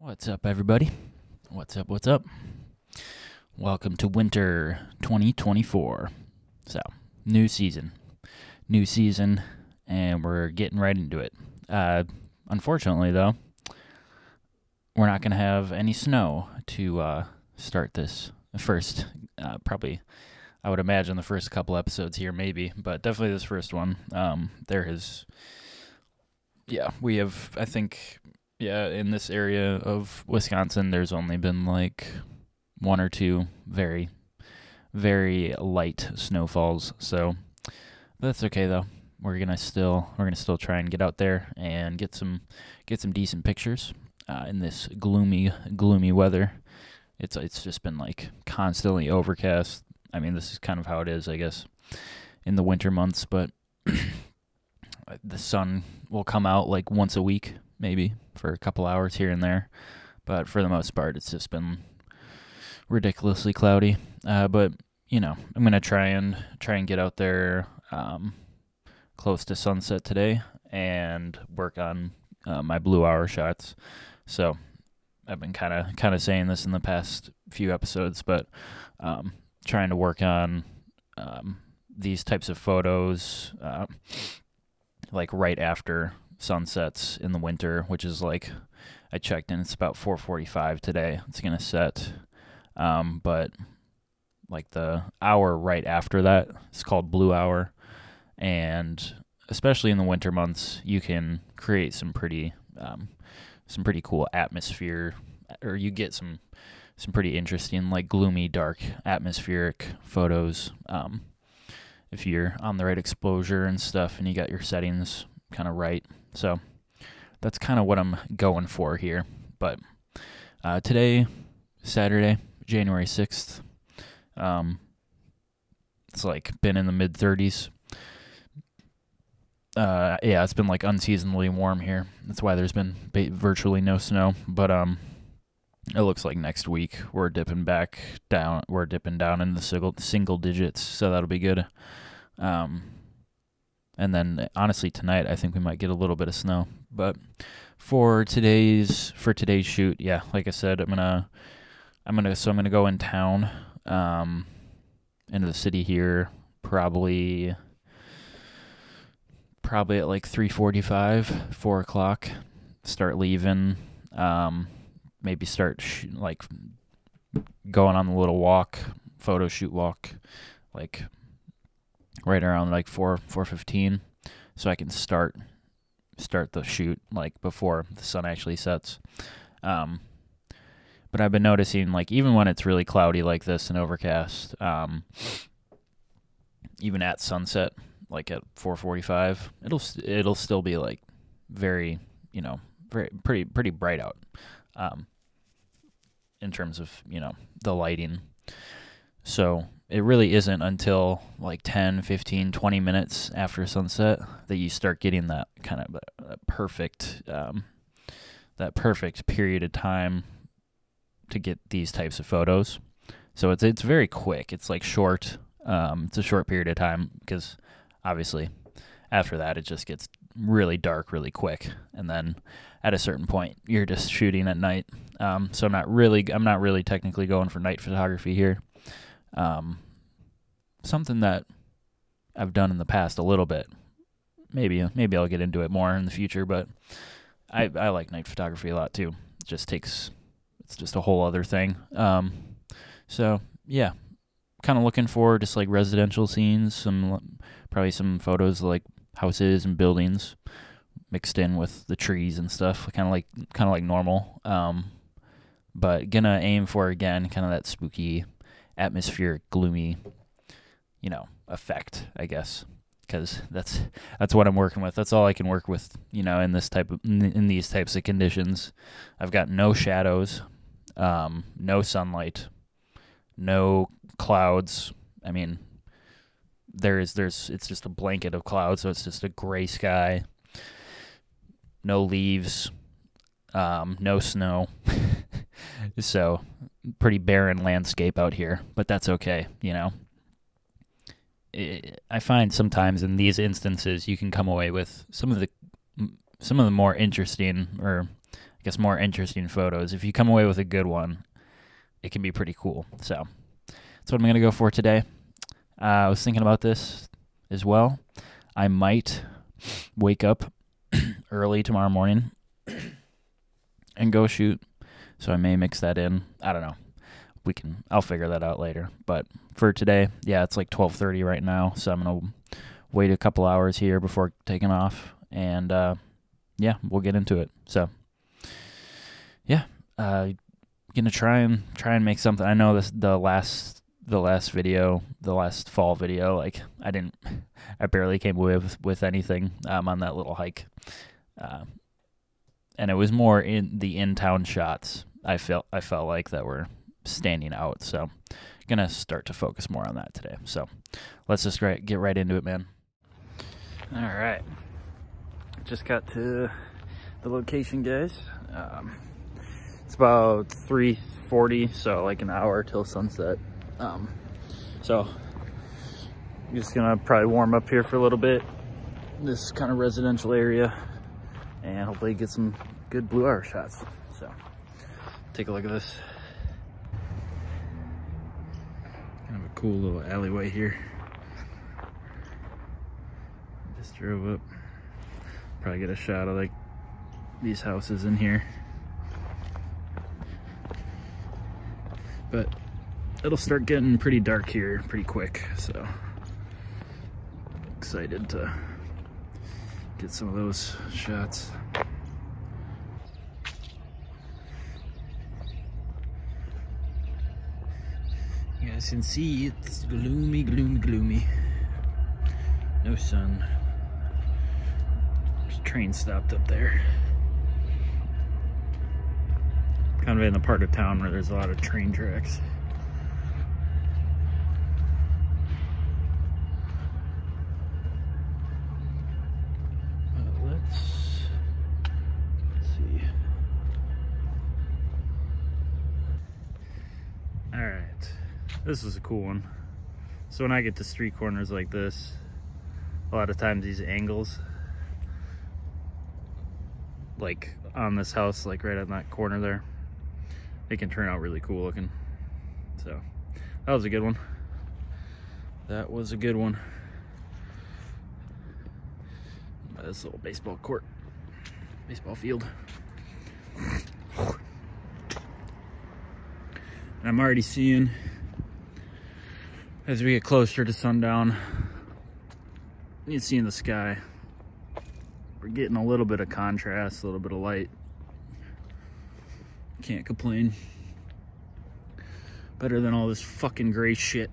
What's up, everybody? What's up? What's up? Welcome to winter 2024. So, new season. And we're getting right into it. Unfortunately, though, we're not going to have any snow to start this first, probably, I would imagine the first couple episodes here, maybe, but definitely this first one. We have, I think, in this area of Wisconsin, there's only been like one or two very, very light snowfalls. So that's okay though. We're gonna still try and get out there and get some decent pictures in this gloomy weather. It's just been like constantly overcast. I mean, this is kind of how it is, I guess, in the winter months. But the sun will come out like once a week, maybe for a couple hours here and there, but for the most part, it's just been ridiculously cloudy. But I'm gonna try and get out there close to sunset today and work on my blue hour shots. So I've been kind of saying this in the past few episodes, but trying to work on these types of photos like right after sunsets in the winter, which is like, I checked and it's about 4:45 today. It's gonna set, but like the hour right after that is called blue hour, and especially in the winter months, you can create some pretty cool atmosphere, or you get some pretty interesting, like gloomy, dark, atmospheric photos. If you're on the right exposure and stuff, and you got your settings kind of right. So that's kind of what I'm going for here. But today, Saturday, January 6th, it's like been in the mid 30s. It's been like unseasonably warm here. That's why there's been virtually no snow. But it looks like next week we're dipping back down. We're dipping down in the single digits, so that'll be good. And then honestly tonight I think we might get a little bit of snow. But for today's shoot, yeah, like I said, I'm gonna go in town, into the city here, probably at like 3:45, 4 o'clock. Start leaving. Maybe start like going on the little walk, photo shoot walk, like right around like 4:15, so I can start the shoot like before the sun actually sets. But I've been noticing, like, even when it's really cloudy like this and overcast, even at sunset, like at 4:45, it'll still be like very, very pretty bright out, in terms of the lighting. So it really isn't until like 10, 15, 20 minutes after sunset that you start getting that kind of perfect period of time to get these types of photos. So it's very quick. It's like short. It's a short period of time because obviously after that it just gets really dark really quick, and then at a certain point you're just shooting at night. So I'm not really technically going for night photography here. Something that I've done in the past a little bit. Maybe I'll get into it more in the future, but I like night photography a lot too. It's just a whole other thing. So yeah, kind of looking for just like residential scenes, probably some photos of like houses and buildings mixed in with the trees and stuff, kind of like normal. But gonna aim for, again, kind of that spooky, atmospheric, gloomy, effect, I guess, because that's what I'm working with. That's all I can work with, in these types of conditions. I've got no shadows, no sunlight, no clouds. I mean, it's just a blanket of clouds, so it's just a gray sky, no leaves, no snow. So pretty barren landscape out here, but that's okay. I find sometimes in these instances you can come away with some of the more interesting, or guess, more interesting photos. If you come away with a good one, it can be pretty cool. So that's what I'm going to go for today. I was thinking about this as well. I might wake up early tomorrow morning and go shoot. So I may mix that in. I don't know. I'll figure that out later. But for today, yeah, it's like 12:30 right now. So I'm going to wait a couple hours here before taking off. And yeah, we'll get into it. So yeah, gonna try and make something. I know the last fall video, like I barely came away with anything on that little hike, and it was more in the in-town shots. I felt like that were standing out. So gonna start to focus more on that today. So let's just get right into it, man. All right, just got to the location, guys. It's about 3:40, so like an hour till sunset. So I'm just gonna probably warm up here for a little bit, this kind of residential area, and hopefully get some good blue hour shots. So take a look at this. Kind of a cool little alleyway here. Just drove up. Probably get a shot of like these houses in here. But it'll start getting pretty dark here pretty quick, so excited to get some of those shots. You guys can see it's gloomy, gloomy. No sun. There's a train stopped up there. Kind of in the part of town where there's a lot of train tracks. Let's see. All right, this is a cool one. So when I get to street corners like this, a lot of times these angles, like on this house, like right on that corner there, it can turn out really cool looking. So that was a good one. That was a good one. This little baseball court, baseball field. And I'm already seeing, as we get closer to sundown, you can see in the sky, we're getting a little bit of contrast, a little bit of light. Can't complain. Better than all this fucking gray shit.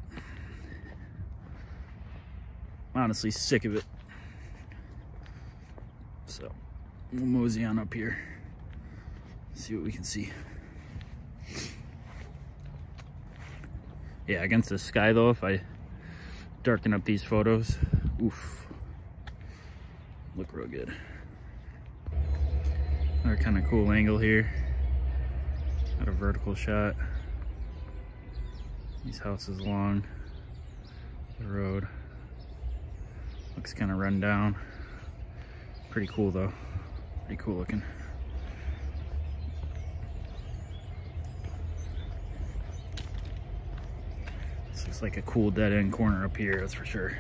I'm honestly sick of it. So we'll mosey on up here, see what we can see. Yeah, against the sky though, if I darken up these photos, oof, look real good. Another kind of cool angle here. Got a vertical shot. These houses along the road. Looks kind of run down. Pretty cool though. Pretty cool looking. This looks like a cool dead end corner up here, that's for sure.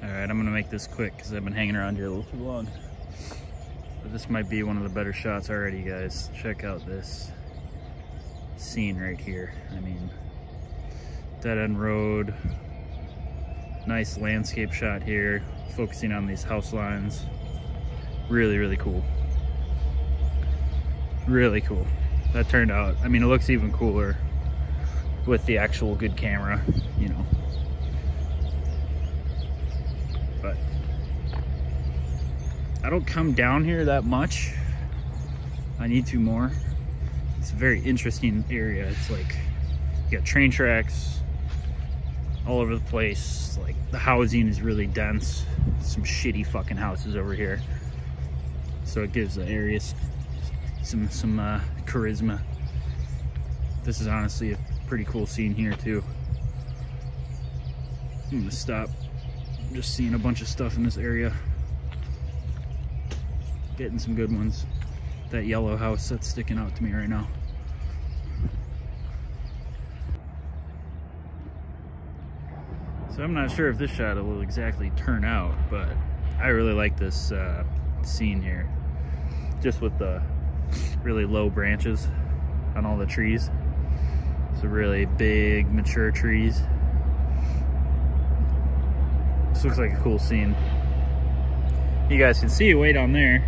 Alright, I'm gonna make this quick because I've been hanging around here a little too long. But this might be one of the better shots already, guys. Check out this scene right here. I mean, dead end road, nice landscape shot here, focusing on these house lines. Really, really cool. Really cool. That turned out, I mean, it looks even cooler with the actual good camera, you know. But I don't come down here that much. I need to more. It's a very interesting area. It's like, you got train tracks all over the place. Like, the housing is really dense. Some shitty fucking houses over here. So it gives the area some charisma. This is honestly a pretty cool scene here too. I'm gonna stop. I'm just seeing a bunch of stuff in this area. Getting some good ones. That yellow house that's sticking out to me right now. So I'm not sure if this shot will exactly turn out, but I really like this scene here. Just with the really low branches on all the trees. So really big, mature trees. This looks like a cool scene. You guys can see way down there.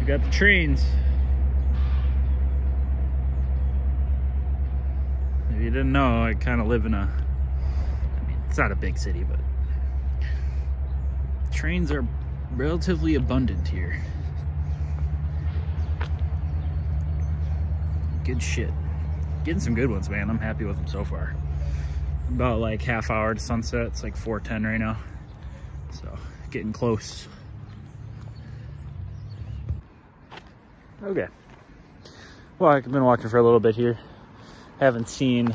We got the trains. If you didn't know, I kind of live in a, I mean, it's not a big city, but trains are relatively abundant here. Good shit. Getting some good ones, man. I'm happy with them so far. About like half hour to sunset. It's like 4:10 right now. So getting close. Okay. Well, I've been walking for a little bit here. Haven't seen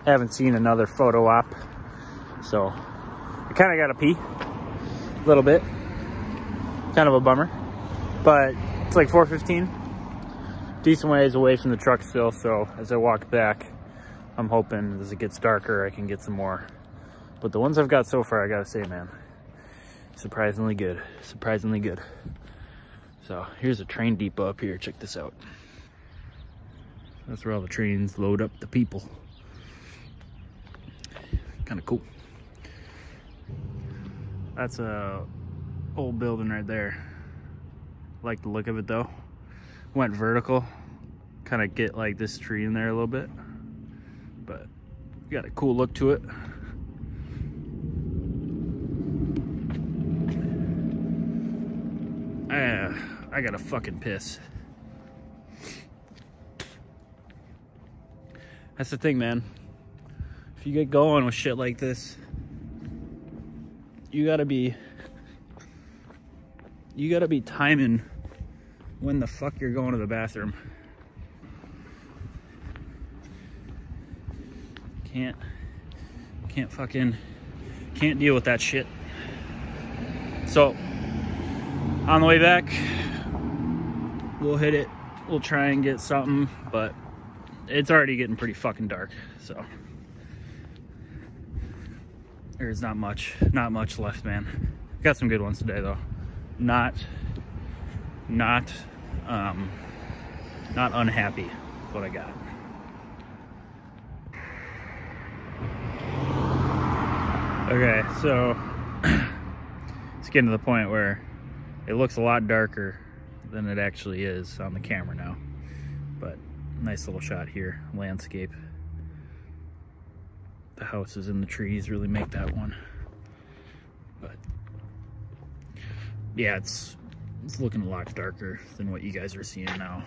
another photo op. So I kind of got to pee a little bit. Kind of a bummer. But it's like 4:15. Decent ways away from the truck still, so as I walk back, I'm hoping as it gets darker I can get some more. But the ones I've got so far, I gotta say, man, surprisingly good. Surprisingly good. So here's a train depot up here. Check this out. That's where all the trains load up the people. Kind of cool. That's a old building right there. Like the look of it though. Went vertical, kind of get like this tree in there a little bit, but got a cool look to it. I gotta fucking piss. That's the thing, man. If you get going with shit like this, you gotta be timing when the fuck you're going to the bathroom. Can't deal with that shit. So on the way back, we'll hit it. We'll try and get something, but it's already getting pretty fucking dark, so there's not much left, man. Got some good ones today though. Not unhappy with what I got. Okay, so it's getting to the point where it looks a lot darker than it actually is on the camera now. But nice little shot here, landscape. The houses and the trees really make that one. But yeah, it's looking a lot darker than what you guys are seeing now.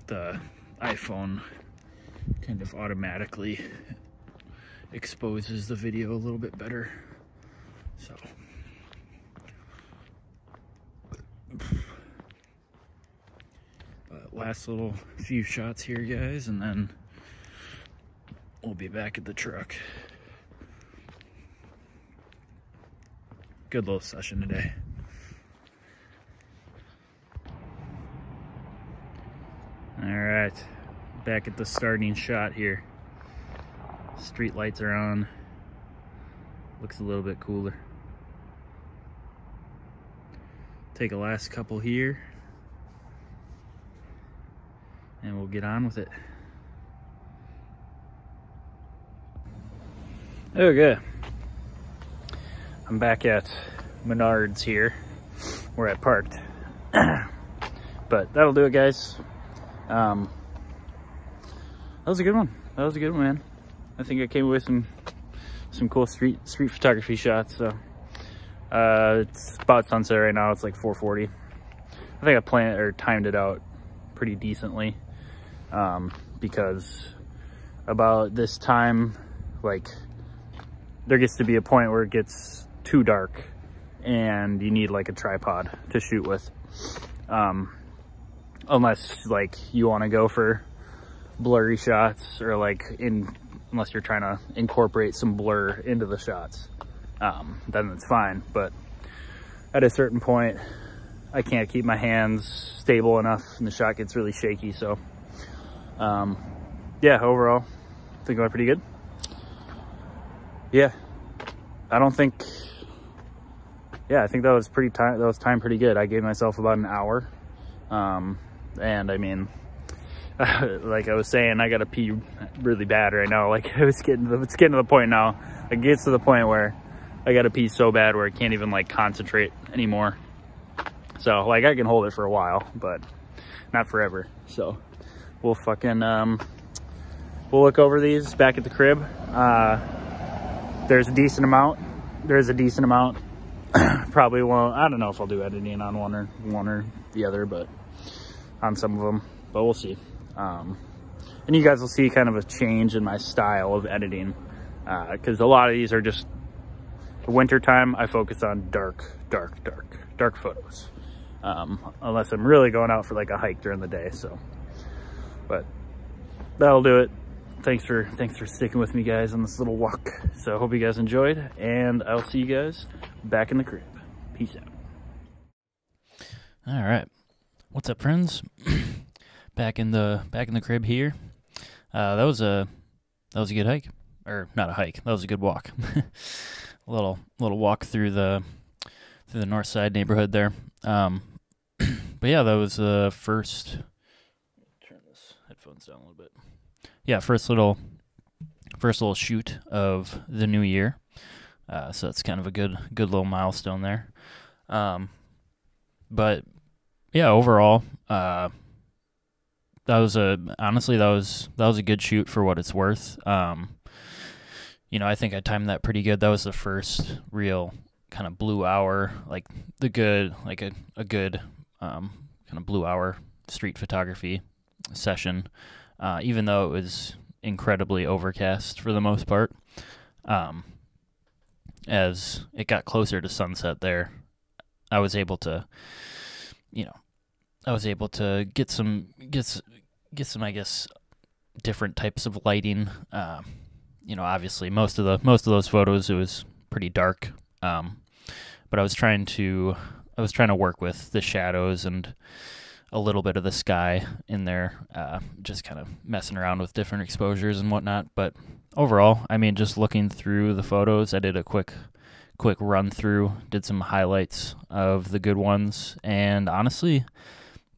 The iPhone kind of automatically exposes the video a little bit better. So but last little few shots here, guys, and then we'll be back at the truck. Good little session today. All right, back at the starting shot here. Street lights are on. Looks a little bit cooler. Take a last couple here, and we'll get on with it. Okay. I'm back at Menards here, where I parked. But that'll do it, guys. That was a good one. That was a good one, man. I think I came away with some cool street photography shots. So it's about sunset right now. It's like 4:40. I think I timed it out pretty decently, because about this time, like, there gets to be a point where it gets too dark and you need like a tripod to shoot with, unless like you want to go for blurry shots, or like unless you're trying to incorporate some blur into the shots. then it's fine. But at a certain point, I can't keep my hands stable enough and the shot gets really shaky. So yeah, overall, I think it went pretty good. Yeah, I think that was timed pretty good. I gave myself about an hour. And I mean, like I was saying, I gotta pee really bad right now. Like it's getting to the point now. It gets to the point where I gotta pee so bad where I can't even like concentrate anymore. So like I can hold it for a while, but not forever. So we'll fucking we'll look over these back at the crib. There's a decent amount. Probably won't. I don't know if I'll do editing on one or the other, but on some of them. But we'll see. And you guys will see kind of a change in my style of editing, because a lot of these are just winter time. I focus on dark photos, unless I'm really going out for like a hike during the day. So, but that'll do it. Thanks for sticking with me, guys, on this little walk. So I hope you guys enjoyed, and I'll see you guys back in the crib. Peace out. All right, what's up, friends? back in the crib here. That was a good hike, or not a hike. That was a good walk. a little walk through the north side neighborhood there. But yeah, that was the first. Turn this headphones down a little bit. Yeah, first little shoot of the new year. So that's kind of a good little milestone there. But yeah, overall, honestly that was a good shoot for what it's worth. I think I timed that pretty good. That was the first real kind of blue hour, like a good kind of blue hour street photography session. Even though it was incredibly overcast for the most part. As it got closer to sunset there, I was able to get some, I guess, different types of lighting. Obviously most of those photos, it was pretty dark. But I was trying to work with the shadows and a little bit of the sky in there, just kind of messing around with different exposures and whatnot. But overall, I mean, just looking through the photos, I did a quick run through, did some highlights of the good ones, and honestly,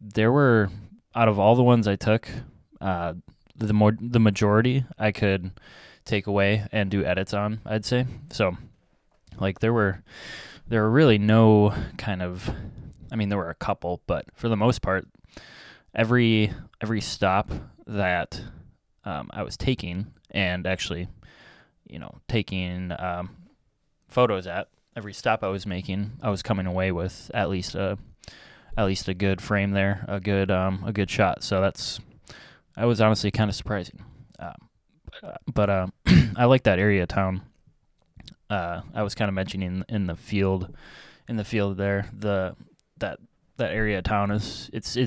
there were, out of all the ones I took, the majority I could take away and do edits on, I'd say. So, like, there were really no kind of, I mean, there were a couple, but for the most part, every stop that I was taking, and actually, taking photos at, every stop I was making, I was coming away with at least a good frame there, a good shot. So that was honestly kind of surprising. But I like that area of town. I was kind of mentioning in the field there, that area of town is it's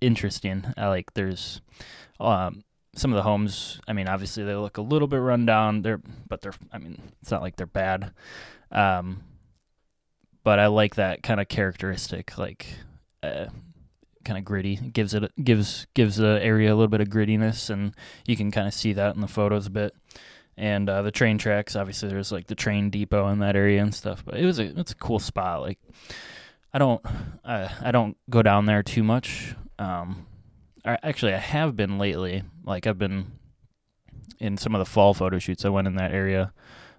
interesting. I like, there's some of the homes, I mean, obviously they look a little bit run down but I mean, it's not like they're bad. But I like that kind of characteristic, like kind of gritty. It gives the area a little bit of grittiness, and you can kind of see that in the photos a bit. And the train tracks, obviously there's like the train depot in that area and stuff, but it's a cool spot. Like, I don't go down there too much. Actually, I have been lately. Like, I've been in some of the fall photo shoots. I went in that area,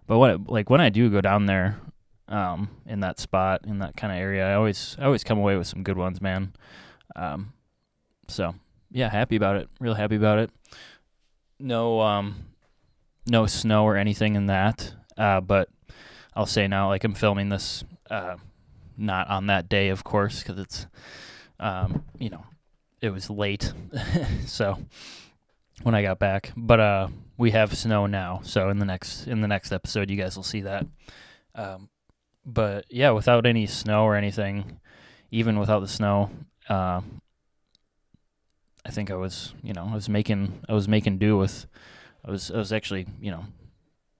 but when I do go down there, in that spot, in that kind of area, I always come away with some good ones, man. So yeah, happy about it. Real happy about it. No snow or anything in that. But I'll say now, like, I'm filming this, not on that day, of course, because it's, it was late. So when I got back, but we have snow now. So in the next episode, you guys will see that. But yeah, without any snow or anything, even without the snow, I think I was making do with, I was actually,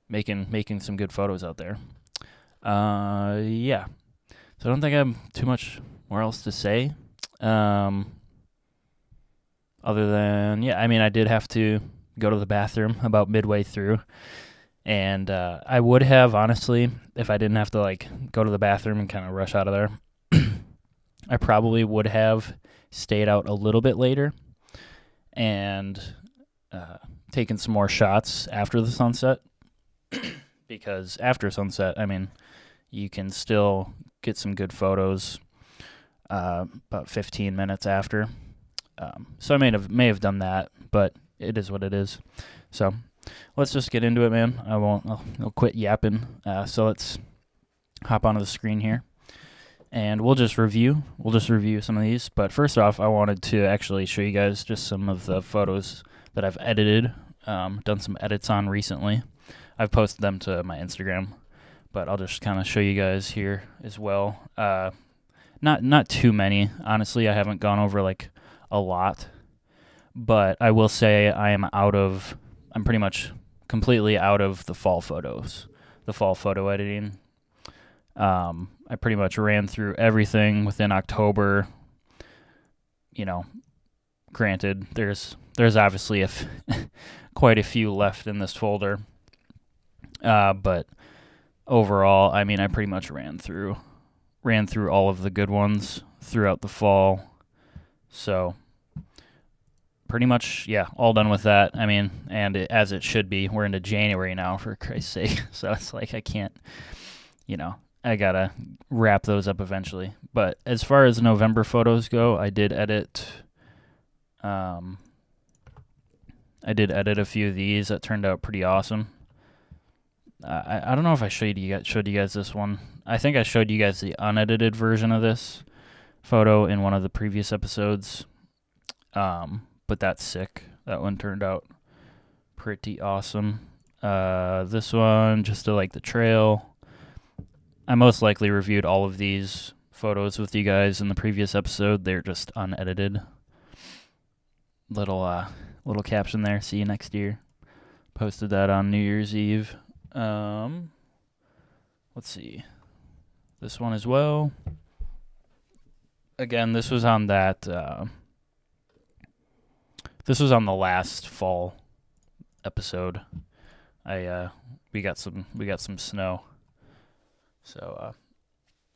making some good photos out there. Yeah. So I don't think I have too much more else to say. Other than, yeah, I mean, I did have to go to the bathroom about midway through. And I would have, honestly, if I didn't have to, like, go to the bathroom and kind of rush out of there, I probably would have stayed out a little bit later and taken some more shots after the sunset. Because after sunset, I mean, you can still get some good photos about 15 minutes after. So I may have done that, but it is what it is. So let's just get into it, man. I'll quit yapping. So let's hop onto the screen here, and we'll just review some of these. But first off, I wanted to actually show you guys just some of the photos that I've edited, done some edits on recently. I've posted them to my Instagram, but I'll just kind of show you guys here as well. Not too many, honestly. I haven't gone over like a lot, but I will say I'm pretty much completely out of the fall photos, the fall photo editing. I pretty much ran through everything within October. You know, granted, there's obviously quite a few left in this folder, but overall, I mean, I pretty much ran through all of the good ones throughout the fall. So pretty much, yeah, all done with that. I mean, and as it should be. We're into January now, for Christ's sake. So it's like I can't, I gotta wrap those up eventually. But as far as November photos go, I did edit a few of these that turned out pretty awesome. I don't know if I showed you guys this one. I think I showed you guys the unedited version of this photo in one of the previous episodes. But that's sick. That one turned out pretty awesome. This one, just to like the trail. I most likely reviewed all of these photos with you guys in the previous episode. They're just unedited. Little caption there. See you next year. Posted that on New Year's Eve. Let's see. This one as well. Again, this was on that. This was on the last fall episode. We got some snow. So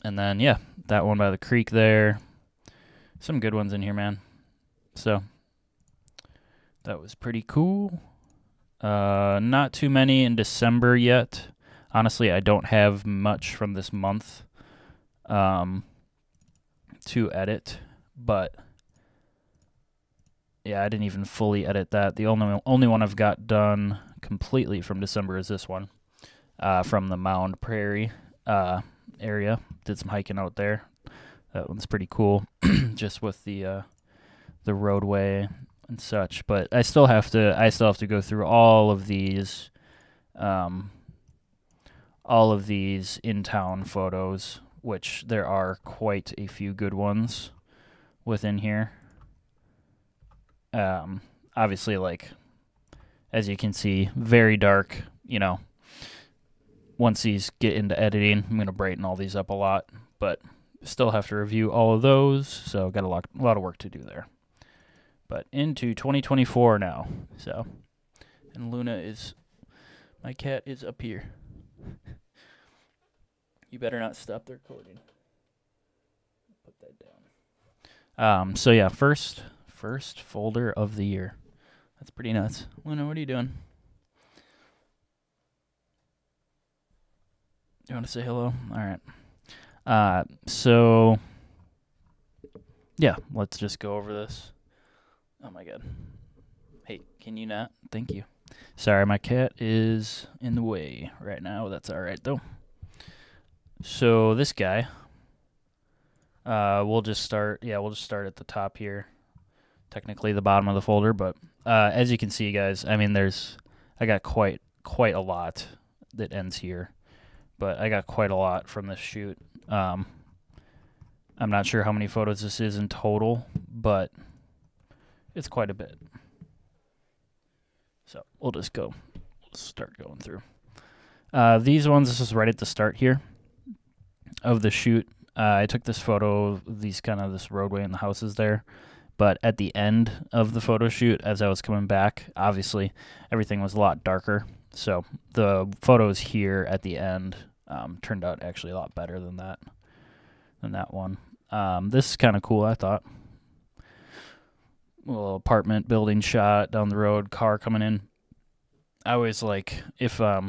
and then yeah, that one by the creek there. Some good ones in here, man. So that was pretty cool. Not too many in December yet. Honestly, I don't have much from this month to edit, but yeah, I didn't even fully edit that. The only one I've got done completely from December is this one, from the Mound Prairie area. Did some hiking out there. That one's pretty cool, just with the roadway and such. But I still have to go through all of these in-town photos, which there are quite a few good ones within here. Obviously, like, as you can see, very dark, once these get into editing, I'm going to brighten all these up a lot, but still have to review all of those, so got a lot of work to do there. But into 2024 now, so, and my cat is up here. You better not stop the recording. Put that down. So yeah, first folder of the year. That's pretty nuts. Luna, what are you doing? You want to say hello? All right. So yeah, let's just go over this. Oh my god. Hey, can you not? Thank you. Sorry, my cat is in the way right now. That's all right though. So this guy, we'll just start at the top here. Technically the bottom of the folder, but as you can see, guys, I mean, I got quite a lot that ends here, but I got quite a lot from this shoot. I'm not sure how many photos this is in total, but it's quite a bit. So we'll start going through. These ones, this is right at the start here. of the shoot. I took this photo of this roadway and the houses there. But at the end of the photo shoot, as I was coming back, obviously everything was a lot darker. So the photos here at the end turned out actually a lot better than that one. This is kind of cool, I thought. A little apartment building shot down the road, car coming in. I always like if I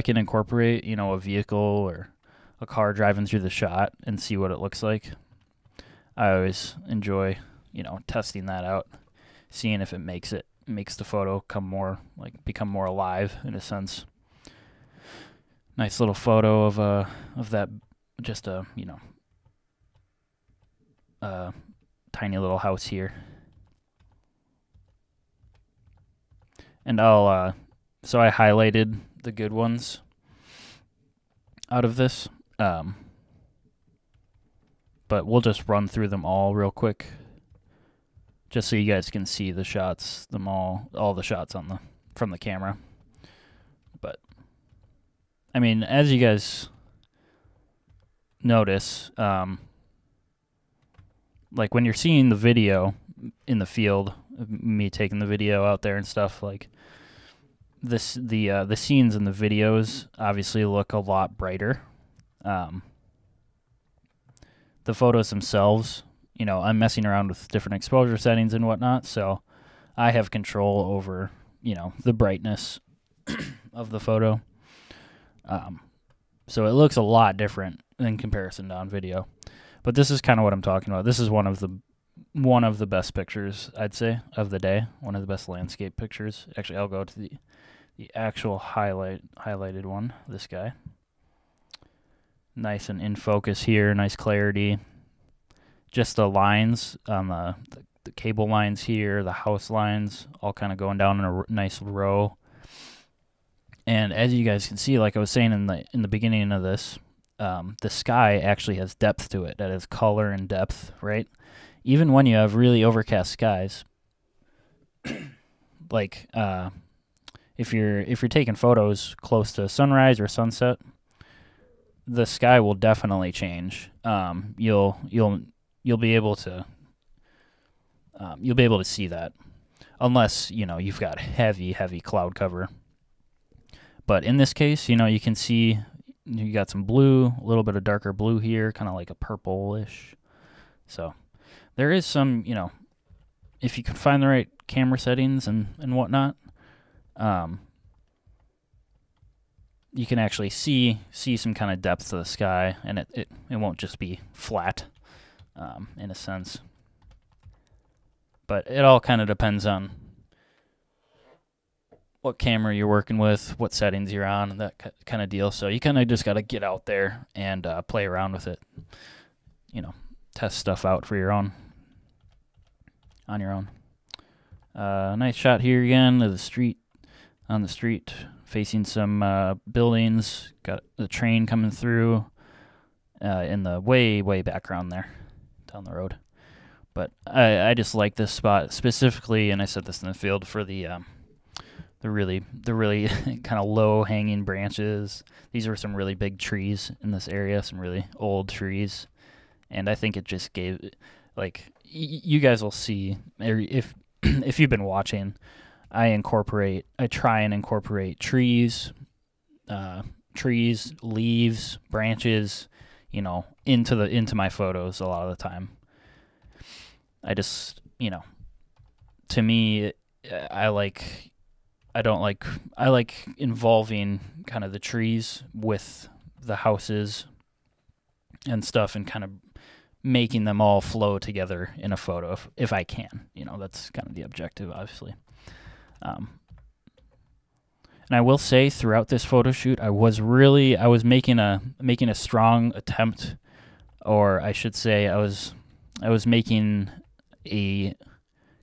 can incorporate, a vehicle or a car driving through the shot and see what it looks like. I always enjoy, testing that out, seeing if it makes the photo become more alive in a sense. Nice little photo of that, just a tiny little house here. And so I highlighted the good ones out of this. But we'll just run through them all real quick, just so you guys can see the shots, all the shots from the camera. But I mean, as you guys notice, like when you're seeing the video in the field, me taking the video out there and stuff, like the scenes in the videos obviously look a lot brighter. The photos themselves, I'm messing around with different exposure settings and whatnot, so I have control over, the brightness of the photo. So it looks a lot different in comparison to on video. But this is kind of what I'm talking about. This is one of the best pictures, I'd say, of the day. One of the best landscape pictures. Actually, I'll go to the actual highlighted one, this guy. Nice and in focus here, nice clarity. Just the lines on the cable lines here, the house lines, all kind of going down in a nice row. And as you guys can see, like I was saying in the beginning of this, the sky actually has depth to it. That is color and depth, right? Even when you have really overcast skies, like if you're taking photos close to sunrise or sunset, the sky will definitely change. You'll be able to see that, unless you've got heavy cloud cover. But in this case, you can see you got some blue, a little bit of darker blue here, kind of like a purplish. So there is some, if you can find the right camera settings and whatnot, you can actually see some kind of depth to the sky, and it won't just be flat, in a sense. But it all kind of depends on what camera you're working with, what settings you're on, and that kind of deal. So you kind of just got to get out there and play around with it, test stuff out for on your own. Nice shot here again of the street, on the street, facing some buildings. Got the train coming through in the way background there, down the road. But I just like this spot specifically, and I said this in the field, for the really kind of low hanging branches. These are some really big trees in this area, some really old trees, and I think it just gave, like, you guys will see if you've been watching. I try and incorporate trees, leaves, branches, into my photos a lot of the time. I just, to me, I like involving kind of the trees with the houses and stuff, and kind of making them all flow together in a photo if I can. That's kind of the objective, obviously. And I will say, throughout this photo shoot, I was making a strong attempt, or I should say, I was making a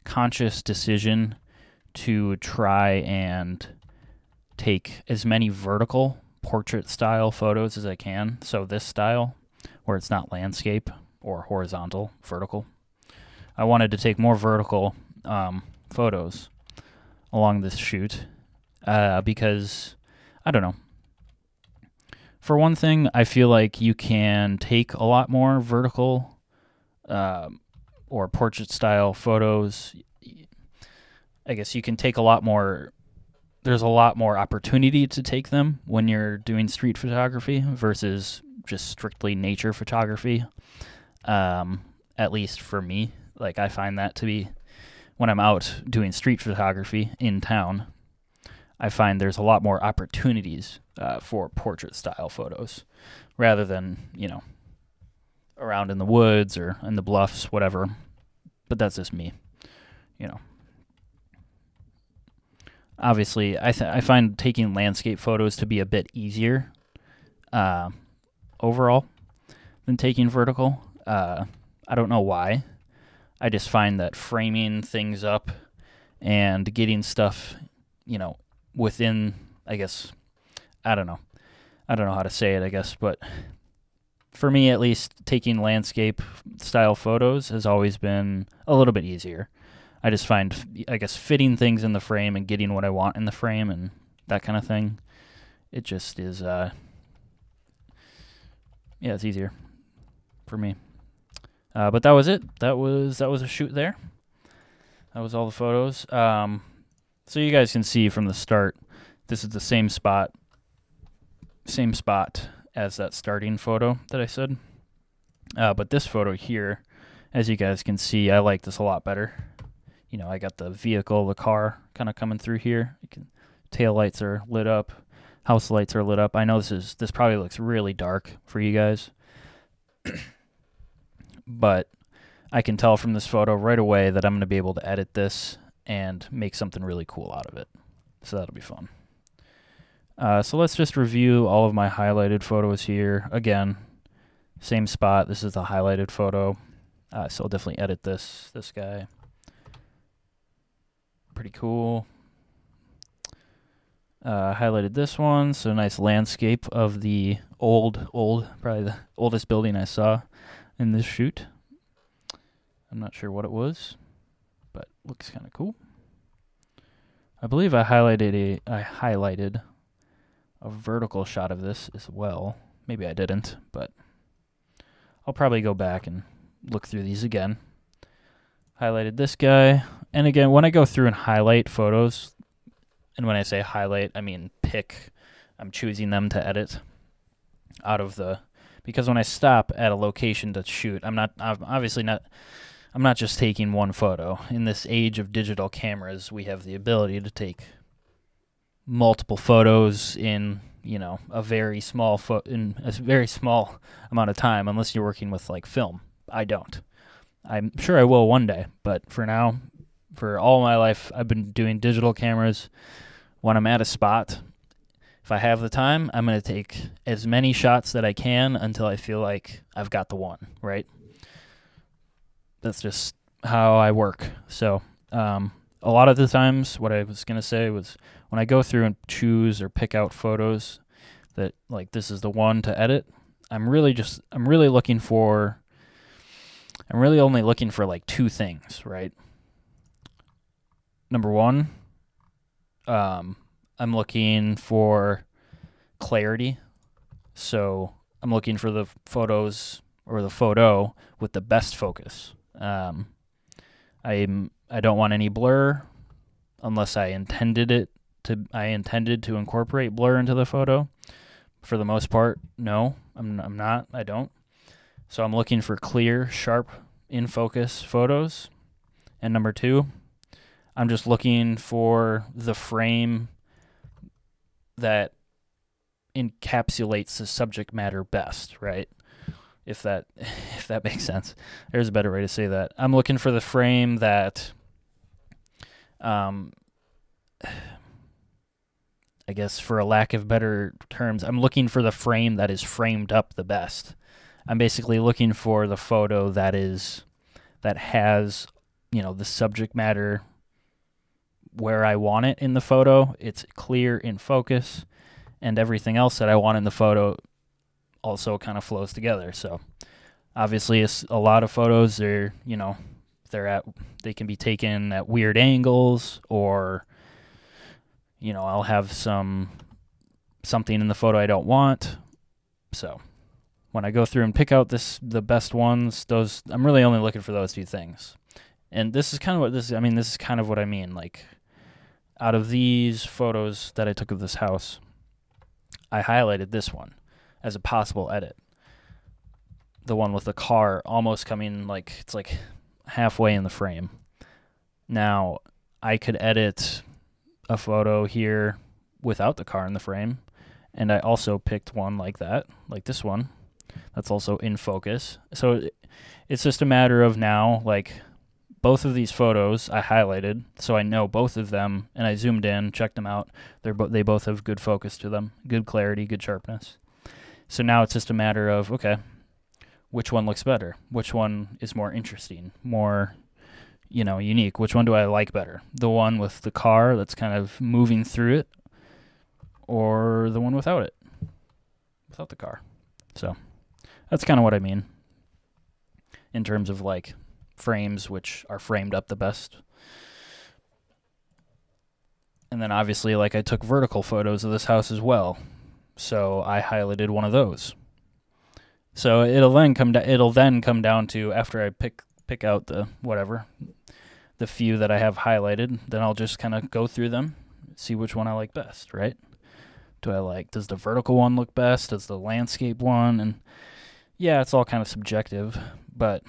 conscious decision to try and take as many vertical portrait style photos as I can. So this style, where it's not landscape or horizontal, vertical. I wanted to take more vertical photos along this shoot because, I don't know, For one thing, I feel like you can take a lot more vertical or portrait style photos. I guess you can take a lot more. There's a lot more opportunity to take them when you're doing street photography versus just strictly nature photography. At least for me, like I find that to be when I'm out doing street photography in town, I find there's a lot more opportunities for portrait style photos rather than, around in the woods or in the bluffs, whatever. But that's just me, you know. Obviously, I find taking landscape photos to be a bit easier overall than taking vertical. I don't know why. I just find that framing things up and getting stuff, within, I guess, I don't know. I don't know how to say it, I guess, but for me at least, taking landscape style photos has always been a little bit easier. I just find, I guess, fitting things in the frame and getting what I want in the frame and that kind of thing, it just is, it's easier for me. But that was it. That was a shoot there. That was all the photos. So you guys can see from the start, this is the same spot as that starting photo that I said. But this photo here, as you guys can see, I like this a lot better. I got the vehicle, the car kind of coming through here. Tail lights are lit up. House lights are lit up. I know this probably looks really dark for you guys. But I can tell from this photo right away that I'm going to be able to edit this and make something really cool out of it. So that'll be fun. So let's just review all of my highlighted photos here. Again, same spot. This is the highlighted photo. So I'll definitely edit this guy. Pretty cool. Highlighted this one. So nice landscape of the probably the oldest building I saw in this shoot. I'm not sure what it was, but looks kind of cool. I believe I highlighted a vertical shot of this as well. Maybe I didn't, but I'll probably go back and look through these again. Highlighted this guy. And again, when I go through and highlight photos, and when I say highlight, I mean pick. I'm choosing them to edit out of because when I stop at a location to shoot, I'm not just taking one photo. In this age of digital cameras, we have the ability to take multiple photos in, a very small amount of time, unless you're working with like film. I don't. I'm sure I will one day, but for now, for all my life, I've been doing digital cameras. When I'm at a spot, if I have the time, I'm going to take as many shots that I can until I feel like I've got the one, right? That's just how I work. So a lot of the times, what I was going to say was when I go through and choose or pick out photos that, like, this is the one to edit, I'm really only looking for like two things, right? Number one, I'm looking for clarity. So I'm looking for the photos or the photo with the best focus. I don't want any blur unless I intended to incorporate blur into the photo. For the most part, no, I'm not. I don't. So I'm looking for clear, sharp, in focus photos. And number two, I'm just looking for the frame that encapsulates the subject matter best, right? If that makes sense. There's a better way to say that. I'm looking for the frame that I guess for a lack of better terms, I'm looking for the frame that is framed up the best. I'm basically looking for the photo that has, the subject matter where I want it in the photo. It's clear in focus, and everything else that I want in the photo also kind of flows together. So obviously a lot of photos they can be taken at weird angles, or I'll have something in the photo I don't want, So when I go through and pick out the best ones, those I'm really only looking for those two things. And this is kind of what this is kind of what I mean. Like, out of these photos that I took of this house, I highlighted this one as a possible edit. The one with the car almost coming, like, it's like halfway in the frame. Now, I could edit a photo here without the car in the frame, and I also picked one like that, like this one, that's also in focus. So it's just a matter of now, like, both of these photos I highlighted, so I know both of them, and I zoomed in, checked them out. They both have good focus to them, good clarity, good sharpness. So now it's just a matter of, okay, which one looks better? Which one is more interesting, more, unique? Which one do I like better? The one with the car that's kind of moving through it, or the one without it, without the car? So that's kind of what I mean in terms of, like, frames which are framed up the best. And then obviously, like, I took vertical photos of this house as well, so I highlighted one of those. So it'll then come down to, after I pick out the few that I have highlighted, then I'll just kind of go through them, see which one I like best, right? Does the vertical one look best? Does the landscape one? And yeah, it's all kind of subjective, but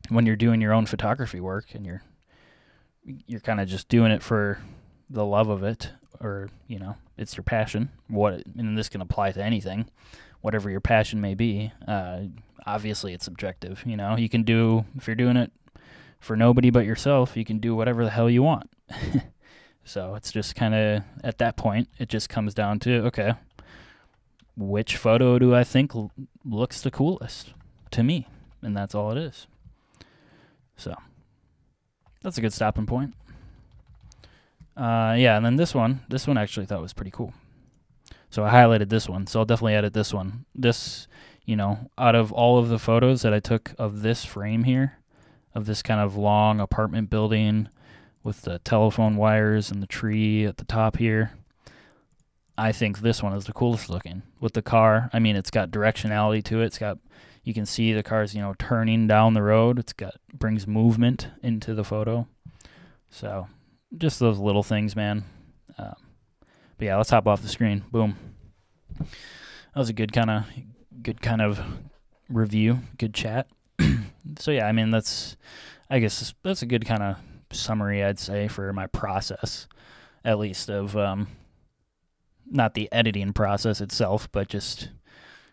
when you're doing your own photography work and you're kind of just doing it for the love of it, or it's your passion, and this can apply to anything, whatever your passion may be. Obviously it's subjective. You can do, if you're doing it for nobody but yourself, you can do whatever the hell you want. So it's just kind of, at that point, it just comes down to, okay, which photo do I think looks the coolest to me? And that's all it is. So that's a good stopping point. Yeah, and then this one I actually thought was pretty cool. So I highlighted this one, so I'll definitely edit this one. This, out of all of the photos that I took of this frame here, of this kind of long apartment building with the telephone wires and the tree at the top here, I think this one is the coolest looking. With the car, it's got directionality to it. You can see the car's, turning down the road. Brings movement into the photo. So just those little things, man. But yeah, let's hop off the screen. Boom. That was a good kind of review, good chat. So yeah, I guess that's a good kind of summary, I'd say, for my process, at least, of not the editing process itself, but just,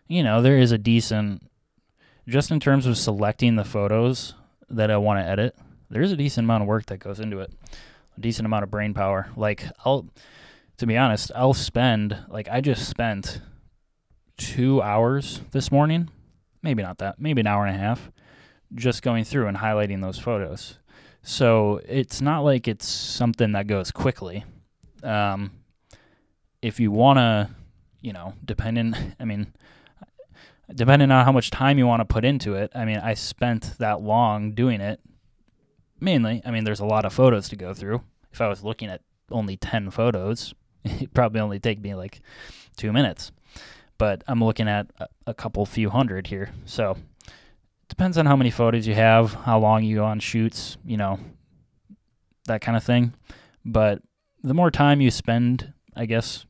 there is a decent, just in terms of selecting the photos that I want to edit, there's a decent amount of work that goes into it, a decent amount of brain power. Like, to be honest, I just spent 2 hours this morning, maybe not that, maybe an hour and a half, just going through and highlighting those photos. So it's not like it's something that goes quickly. If you want to, depending on how much time you want to put into it, I spent that long doing it. Mainly, there's a lot of photos to go through. If I was looking at only 10 photos, it'd probably only take me like 2 minutes. But I'm looking at a few hundred here. So depends on how many photos you have, how long you go on shoots, that kind of thing. But the more time you spend, I guess,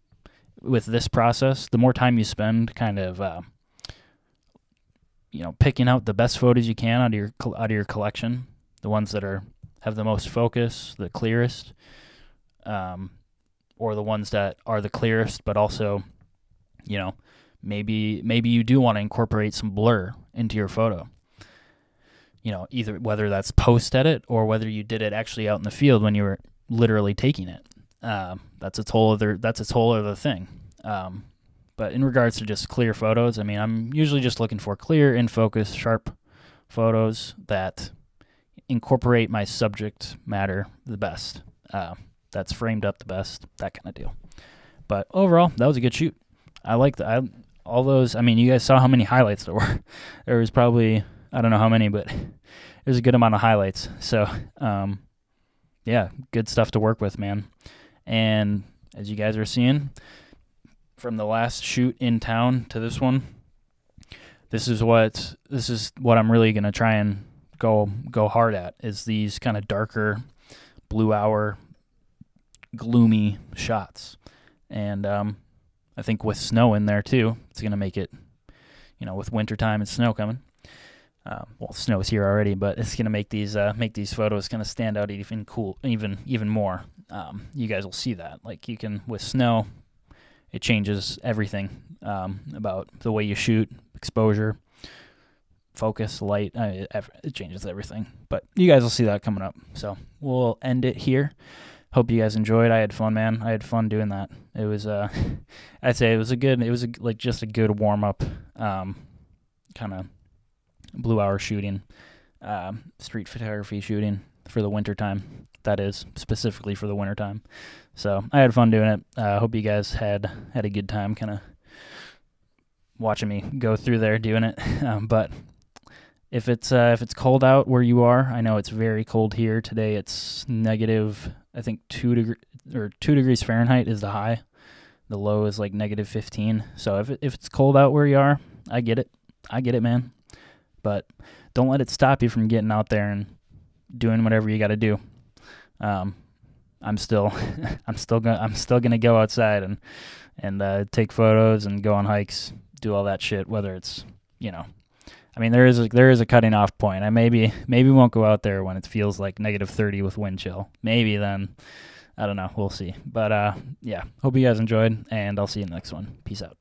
with this process, the more time you spend kind of, picking out the best photos you can out of your collection, the ones that have the most focus, the clearest, or the ones that are the clearest, but also, maybe you do want to incorporate some blur into your photo. Either whether that's post edit or whether you did it actually out in the field when you were literally taking it. That's its whole other thing. But in regards to just clear photos, I'm usually just looking for clear, in focus, sharp photos that incorporate my subject matter the best. That's framed up the best, that kind of deal. But overall, that was a good shoot. I like all those. You guys saw how many highlights there were. There was probably, I don't know how many, but there's a good amount of highlights. So, yeah, good stuff to work with, man. And as you guys are seeing, from the last shoot in town to this one, this is what I'm really gonna try and go hard at, is these kind of darker blue hour gloomy shots. And I think with snow in there too, it's gonna make it, with wintertime and snow coming. Well, snow is here already, but it's gonna make these photos kind of stand out even more. You guys will see that. Like, you can, with snow, it changes everything about the way you shoot, exposure, focus, light. It changes everything. But you guys will see that coming up. So we'll end it here. Hope you guys enjoyed. I had fun, man. I had fun doing that. It was, I'd say just a good warm up, kind of blue hour shooting, street photography shooting for the wintertime. That is specifically for the wintertime. So I had fun doing it. Hope you guys had a good time kind of watching me go through there doing it. But if it's cold out where you are, I know it's very cold here today. It's negative, I think 2 degrees Fahrenheit is the high. The low is like negative 15. So if it's cold out where you are, I get it, man. But don't let it stop you from getting out there and doing whatever you got to do. I'm still gonna go outside and take photos and go on hikes, do all that shit. Whether it's, I mean, there is a cutting off point. I maybe won't go out there when it feels like negative 30 with wind chill. Maybe then, I don't know. We'll see. But yeah, hope you guys enjoyed, and I'll see you in the next one. Peace out.